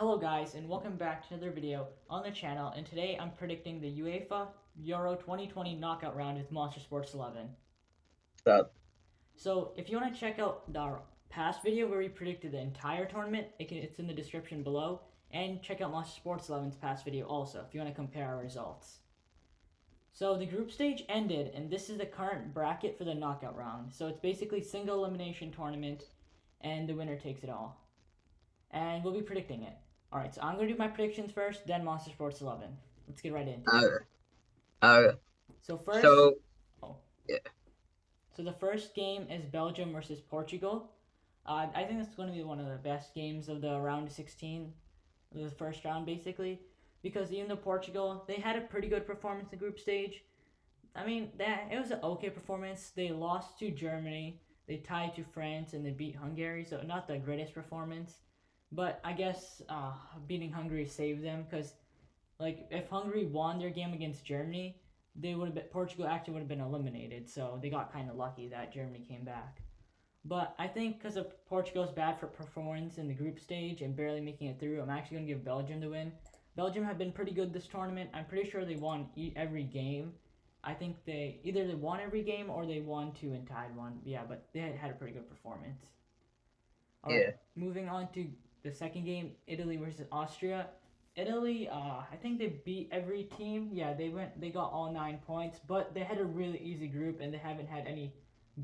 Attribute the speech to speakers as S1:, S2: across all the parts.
S1: Hello guys and welcome back to another video on the channel, and today I'm predicting the UEFA Euro 2020 knockout round with Monster Sports 11.
S2: Up.
S1: So if you want to check out our past video where we predicted the entire tournament, it's in the description below, and check out Monster Sports 11's past video also if you want to compare our results. So the group stage ended, and this is the current bracket for the knockout round. So it's basically single elimination tournament, and the winner takes it all. And we'll be predicting it. Alright, so I'm going to do my predictions first, then Monster Sports 11. Let's get right into it.
S2: Uh, uh,
S1: So first,
S2: so
S1: oh,
S2: yeah,
S1: so the first game is Belgium versus Portugal. I think that's going to be one of the best games of the round of 16, the first round basically, because even though Portugal, they had a pretty good performance in group stage. I mean, it was an okay performance. They lost to Germany, they tied to France, and they beat Hungary. So not the greatest performance, but I guess beating Hungary saved them because, like, if Hungary won their game against Germany, they would have been Portugal actually would have been eliminated. So they got kind of lucky that Germany came back. But I think because of Portugal's bad for performance in the group stage and barely making it through, I'm actually going to give Belgium the win. Belgium have been pretty good this tournament. I'm pretty sure they won every game. I think they won every game or they won two and tied one. Yeah, but they had a pretty good performance. All right,
S2: yeah,
S1: moving on to the second game, Italy versus Austria. Italy, I think they beat every team. Yeah, they got all 9 points, but they had a really easy group and they haven't had any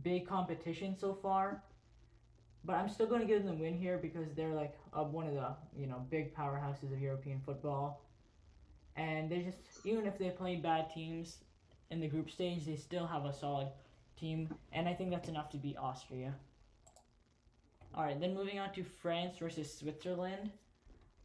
S1: big competition so far. But I'm still going to give them the win here because they're like one of the big powerhouses of European football, and they just, even if they play bad teams in the group stage, they still have a solid team, and I think that's enough to beat Austria. All right, then moving on to France versus Switzerland.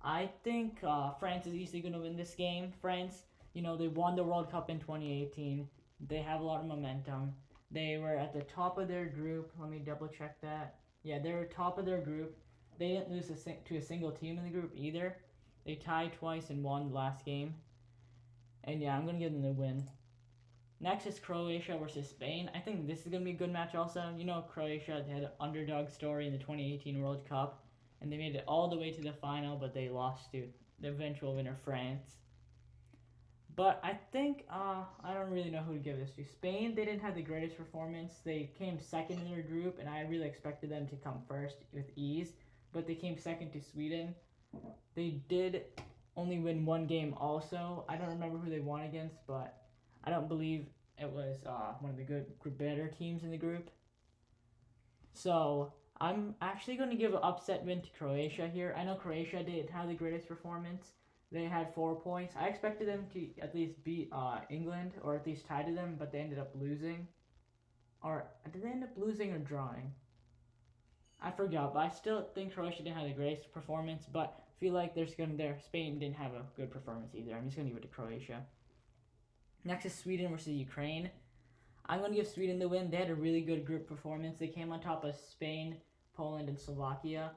S1: I think France is easily going to win this game. France, they won the World Cup in 2018. They have a lot of momentum. They were at the top of their group. Let me double check that. Yeah, they were top of their group. They didn't lose to a single team in the group either. They tied twice and won the last game. And yeah, I'm going to give them the win. Next is Croatia versus Spain. I think this is going to be a good match also. Croatia had an underdog story in the 2018 World Cup, and they made it all the way to the final, but they lost to the eventual winner, France. But I think, I don't really know who to give this to. Spain, they didn't have the greatest performance. They came second in their group, and I really expected them to come first with ease, but they came second to Sweden. They did only win one game also. I don't remember who they won against, but I don't believe it was one of the better teams in the group. So I'm actually going to give an upset win to Croatia here. I know Croatia didn't have the greatest performance. They had 4 points. I expected them to at least beat England or at least tie to them, but they ended up losing. Or did they end up losing or drawing? I forgot, but I still think Croatia didn't have the greatest performance. But I feel like Spain didn't have a good performance either. I'm just gonna give it to Croatia. Next is Sweden versus Ukraine. I'm going to give Sweden the win. They had a really good group performance. They came on top of Spain, Poland, and Slovakia.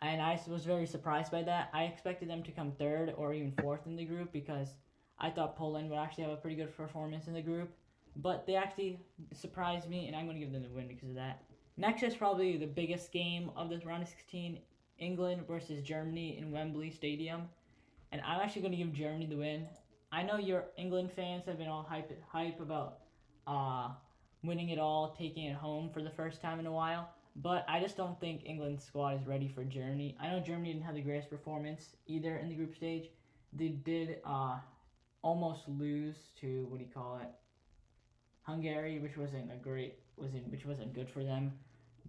S1: And I was very surprised by that. I expected them to come third or even fourth in the group because I thought Poland would actually have a pretty good performance in the group. But they actually surprised me, and I'm going to give them the win because of that. Next is probably the biggest game of this round of 16, England versus Germany in Wembley Stadium. And I'm actually going to give Germany the win. I know your England fans have been all hype about uh, winning it all, taking it home for the first time in a while. But I just don't think England's squad is ready for Germany. I know Germany didn't have the greatest performance either in the group stage. They did almost lose to Hungary, which wasn't good for them.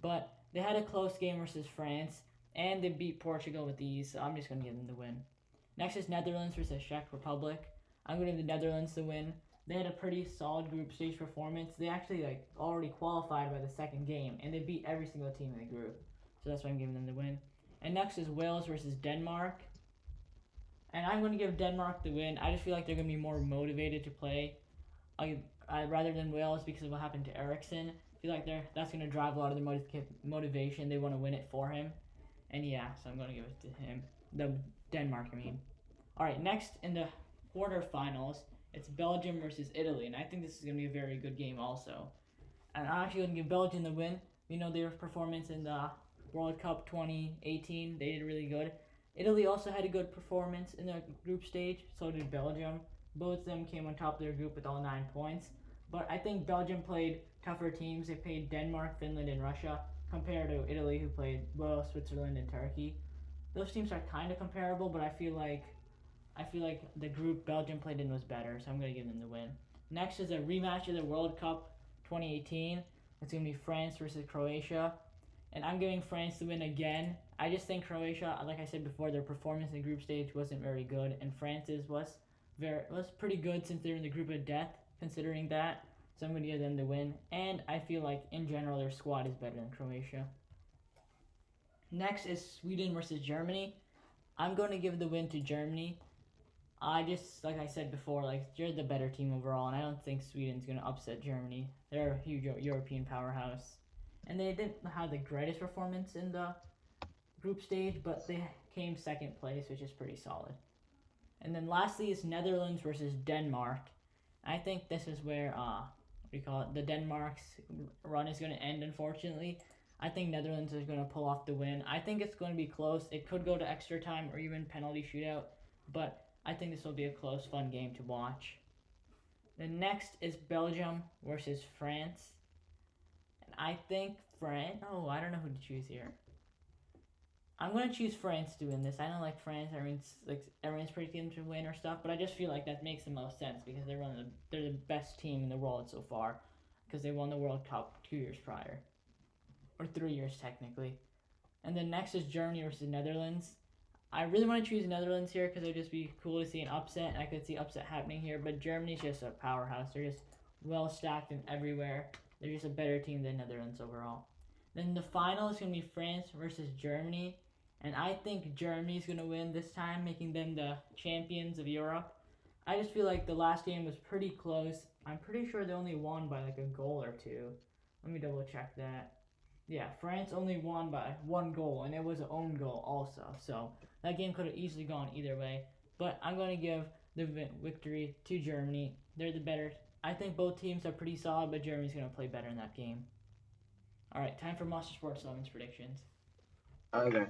S1: But they had a close game versus France, and they beat Portugal with ease. So I'm just gonna give them the win. Next is Netherlands versus Czech Republic. I'm gonna give the Netherlands the win. They had a pretty solid group stage performance. They actually already qualified by the second game, and they beat every single team in the group. So that's why I'm giving them the win. And next is Wales versus Denmark. And I'm going to give Denmark the win. I just feel like they're going to be more motivated to play rather than Wales because of what happened to Ericsson. I feel like that's going to drive a lot of their motivation. They want to win it for him. And yeah, so I'm going to give it to him. The Denmark, I mean. All right, next in the quarterfinals, it's Belgium versus Italy, and I think this is going to be a very good game also. And I'm actually going to give Belgium the win. Their performance in the World Cup 2018, they did really good. Italy also had a good performance in the group stage, so did Belgium. Both of them came on top of their group with all 9 points. But I think Belgium played tougher teams. They played Denmark, Finland, and Russia compared to Italy, who played Wales, Switzerland, and Turkey. Those teams are kind of comparable, but I feel like the group Belgium played in was better, so I'm gonna give them the win. Next is a rematch of the World Cup 2018. It's gonna be France versus Croatia, and I'm giving France the win again. I just think Croatia, like I said before, their performance in the group stage wasn't very good, and France's was pretty good since they're in the group of death, considering that. So I'm gonna give them the win, and I feel like in general their squad is better than Croatia. Next is Sweden versus Germany. I'm going to give the win to Germany. I just, like I said before, like they're the better team overall, and I don't think Sweden's going to upset Germany. They're a huge European powerhouse. And they didn't have the greatest performance in the group stage, but they came second place, which is pretty solid. And then lastly is Netherlands versus Denmark. I think this is where, the Denmark's run is going to end, unfortunately. I think Netherlands is going to pull off the win. I think it's going to be close. It could go to extra time or even penalty shootout, but I think this will be a close, fun game to watch. The next is Belgium versus France. And I think France. Oh, I don't know who to choose here. I'm gonna choose France to win this. I don't like France. Everyone's predicting them to win or stuff, but I just feel like that makes the most sense because they're the best team in the world so far, because they won the World Cup 2 years prior, or 3 years technically. And then next is Germany versus Netherlands. I really want to choose Netherlands here because it'd just be cool to see an upset. I could see upset happening here, but Germany's just a powerhouse. They're just well stacked and everywhere. They're just a better team than Netherlands overall. Then the final is going to be France versus Germany. And I think Germany's going to win this time, making them the champions of Europe. I just feel like the last game was pretty close. I'm pretty sure they only won by like a goal or two. Let me double check that. Yeah, France only won by 1 goal, and it was an own goal also. So that game could have easily gone either way. But I'm going to give the victory to Germany. They're the better. I think both teams are pretty solid, but Germany's going to play better in that game. All right, time for Monster Sports 11's predictions.
S2: Okay.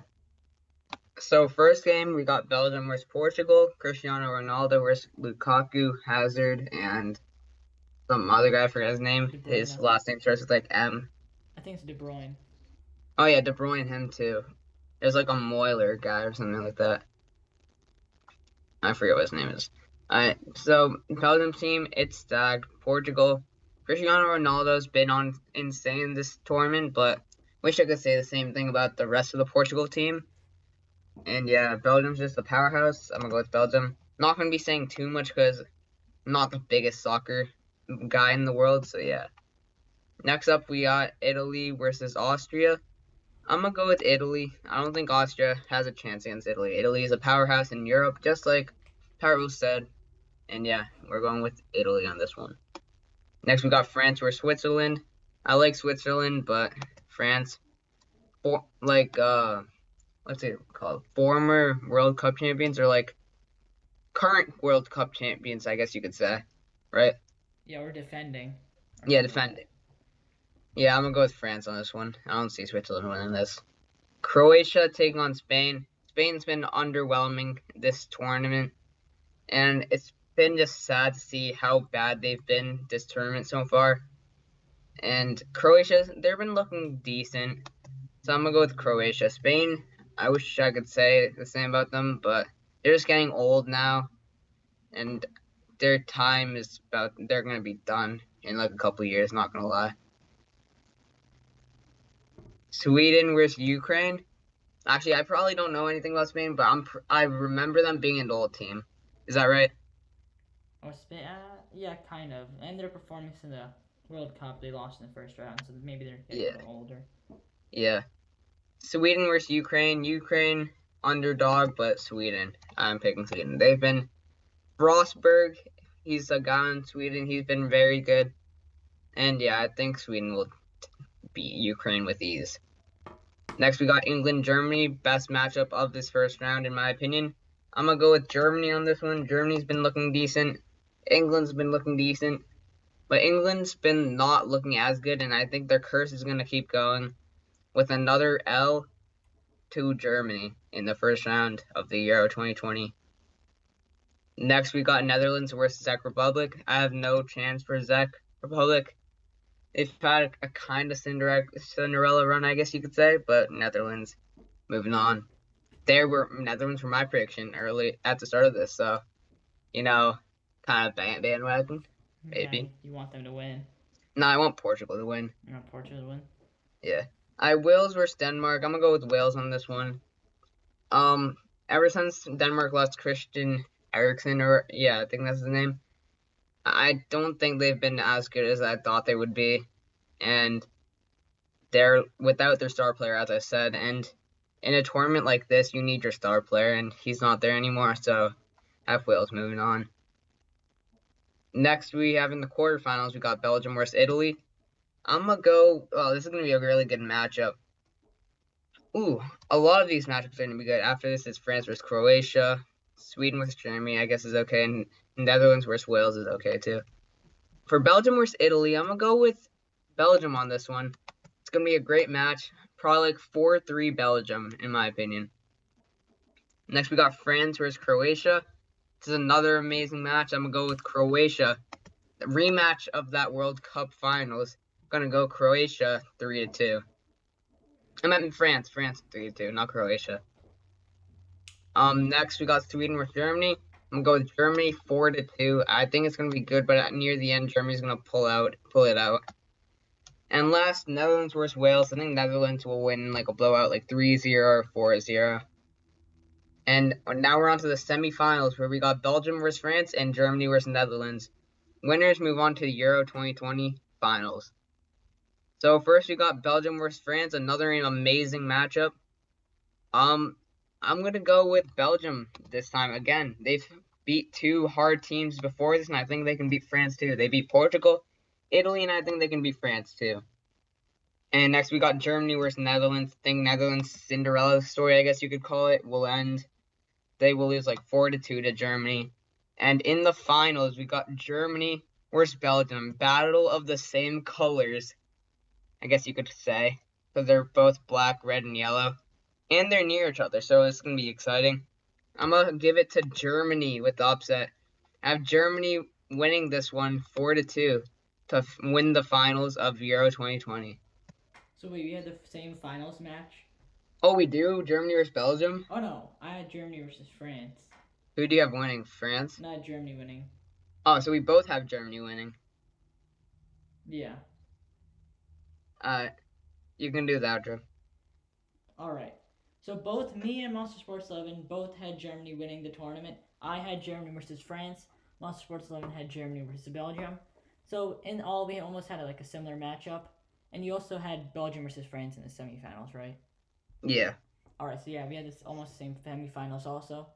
S2: So first game we got Belgium versus Portugal. Cristiano Ronaldo versus Lukaku, Hazard, and some other guy. I forget his name. His last name starts with like M.
S1: I think it's De Bruyne.
S2: Oh yeah, De Bruyne, him too. There's like a Moiler guy or something like that. I forget what his name is. Alright, so Belgium team, it's stacked. Portugal. Cristiano Ronaldo's been on insane this tournament, but wish I could say the same thing about the rest of the Portugal team. And yeah, Belgium's just a powerhouse. I'm gonna go with Belgium. Not gonna be saying too much because I'm not the biggest soccer guy in the world, so yeah. Next up, we got Italy versus Austria. I'm gonna go with Italy. I don't think Austria has a chance against Italy. Italy is a powerhouse in Europe, just like Pyro said. And yeah, we're going with Italy on this one. Next, we got France versus Switzerland. I like Switzerland, but France, what's it called? Former World Cup champions, or like current World Cup champions, I guess you could say, right?
S1: Yeah, we're defending.
S2: Yeah, defending. Yeah, I'm gonna go with France on this one. I don't see Switzerland winning this. Croatia taking on Spain. Spain's been underwhelming this tournament, and it's been just sad to see how bad they've been this tournament so far. And Croatia, they've been looking decent, so I'm gonna go with Croatia. Spain, I wish I could say the same about them, but they're just getting old now, and their time is they're gonna be done in like a couple of years, not gonna lie. Sweden versus Ukraine. Actually, I probably don't know anything about Spain, but I remember them being an old team. Is that right?
S1: Oh, Spain? Yeah, kind of. And their performance in the World Cup, they lost in the first round, so maybe they're getting a little older.
S2: Yeah. Sweden versus Ukraine. Ukraine, underdog, but Sweden. I'm picking Sweden. They've been... Rosberg, he's a guy in Sweden. He's been very good. And yeah, I think Sweden will beat Ukraine with ease. Next, we got England, Germany. Best matchup of this first round, in my opinion. I'm going to go with Germany on this one. Germany's been looking decent. England's been looking decent. But England's been not looking as good, and I think their curse is going to keep going with another L. to Germany in the first round of the Euro 2020. Next, we got Netherlands versus Czech Republic. I have no chance for Czech Republic. They've had a kind of Cinderella run, I guess you could say, but Netherlands moving on. Netherlands were my prediction early at the start of this, so kind of bandwagon, maybe.
S1: Yeah, you want them to win.
S2: No, I want Portugal to win.
S1: You want Portugal to win?
S2: Yeah. Wales versus Denmark. I'm gonna go with Wales on this one. Ever since Denmark lost Christian Eriksen, I think that's his name, I don't think they've been as good as I thought they would be, and they're without their star player, as I said, and in a tournament like this, you need your star player, and he's not there anymore, so have Wales moving on. Next, we have in the quarterfinals, we got Belgium versus Italy. I'm gonna go, this is gonna be a really good matchup. Ooh, a lot of these matchups are gonna be good. After this is France versus Croatia, Sweden versus Germany, I guess is okay, and Netherlands versus Wales is okay too. For Belgium versus Italy, I'm gonna go with Belgium on this one. It's gonna be a great match. Probably like 4-3 Belgium, in my opinion. Next, we got France versus Croatia. This is another amazing match. I'm gonna go with Croatia. The rematch of that World Cup finals. I'm gonna go Croatia 3-2. I meant France 3-2, not Croatia. Next we got Sweden versus Germany. I'm gonna go with Germany 4-2. I think it's gonna be good, but near the end, Germany's gonna pull it out. And last, Netherlands versus Wales. I think Netherlands will win like a blowout, like 3-0 or 4-0. And now we're on to the semifinals, where we got Belgium versus France and Germany versus Netherlands. Winners move on to the Euro 2020 finals. So first we got Belgium versus France, another amazing matchup. I'm gonna go with Belgium this time again. They've beat two hard teams before this, and I think they can beat France too. They beat Portugal, Italy, and I think they can beat France too. And next we got Germany versus Netherlands. I think Netherlands' Cinderella story, I guess you could call it, will end. They will lose like 4-2 to Germany. And in the finals, we got Germany versus Belgium. Battle of the same colors, I guess you could say, because they're both black, red, and yellow. And they're near each other, so it's going to be exciting. I'm going to give it to Germany with the upset. I have Germany winning this one 4-2 to win the finals of Euro 2020.
S1: So wait, we had the same finals match?
S2: Oh, we do? Germany versus Belgium?
S1: Oh no, I had Germany versus France.
S2: Who do you have winning? France?
S1: No, I had Germany winning.
S2: Oh, so we both have Germany winning.
S1: Yeah.
S2: You can do the outro.
S1: Alright. So both me and Monster Sports 11 both had Germany winning the tournament. I had Germany versus France. Monster Sports 11 had Germany versus Belgium. So in all, we almost had like a similar matchup. And you also had Belgium versus France in the semifinals, right?
S2: Yeah.
S1: Alright, so yeah, we had this almost the same semifinals also.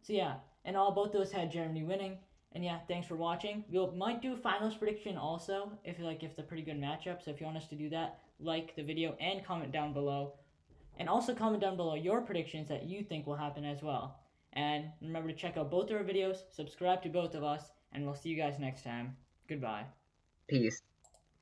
S1: So yeah, and both those had Germany winning. And yeah, thanks for watching. We might do a finals prediction also if it's a pretty good matchup. So if you want us to do that, like the video and comment down below. And also comment down below your predictions that you think will happen as well. And remember to check out both our videos, subscribe to both of us, and we'll see you guys next time. Goodbye.
S2: Peace.